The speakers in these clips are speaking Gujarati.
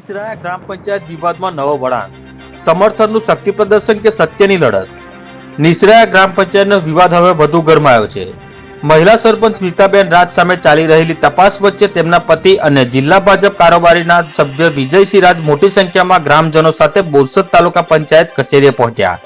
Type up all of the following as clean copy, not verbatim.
નિસરાયા ગ્રામ પંચાયત વિવાદમાં નવો વળાંક, સમર્થનનું શક્તિ પ્રદર્શન કે સત્યની લડત? નિસરાયા ગ્રામ પંચાયતનો વિવાદ હવે વધુ ગરમાયો છે. મહિલા સરપંચ સ્મિતાબેન રાજ સામે ચાલી રહેલી તપાસ વચ્ચે તેમના પતિ અને જિલ્લા ભાજપ કારોબારીના સભ્ય વિજયસિંહ રાજ મોટી સંખ્યામાં ગ્રામજનો સાથે બોરસદ તાલુકા પંચાયત કચેરીએ પહોંચ્યા.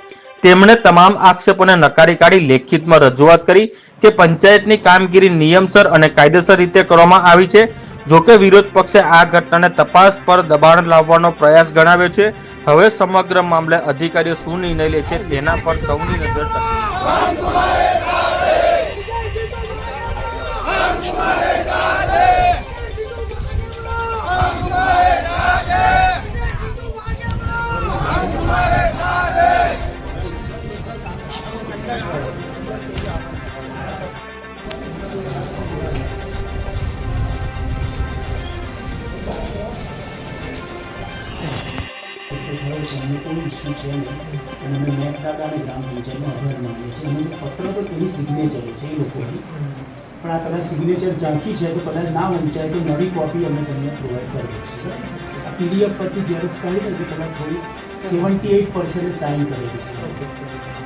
તેમણે તમામ આક્ષેપોને નકારી કાઢી લેખિતમાં રજૂઆત કરી કે પંચાયતની કામગીરી નિયમસર અને કાયદેસર રીતે કરવામાં આવી છે. જોકે વિરોધ પક્ષે આ ઘટનાને તપાસ પર દબાણ લાવવાનો પ્રયાસ ગણાવ્યો છે. હવે સમગ્ર મામલે અધિકારીઓ શું નિર્ણય લે છે તેના પર સૌની નજર કોઈ ઇસ્યુ છે નહીં અને અમે મેઘદાદા અને ગ્રામ પંચાયતનો આભાર માનીએ છીએ. અમે જે પત્ર પર તેની સિગ્નેચર છે એ લોકોની, પણ આ કદાચ સિગ્નેચર ઝાંખી છે તો કદાચ ના વંચાય તો નવી કોપી અમે તમને પ્રોવાઈડ કરીએ છીએ. આ પીડીએફ પરથી ઝેરોક્સ કાઢી છે તો કદાચ થોડી 78% સાઇન કરેલી છે.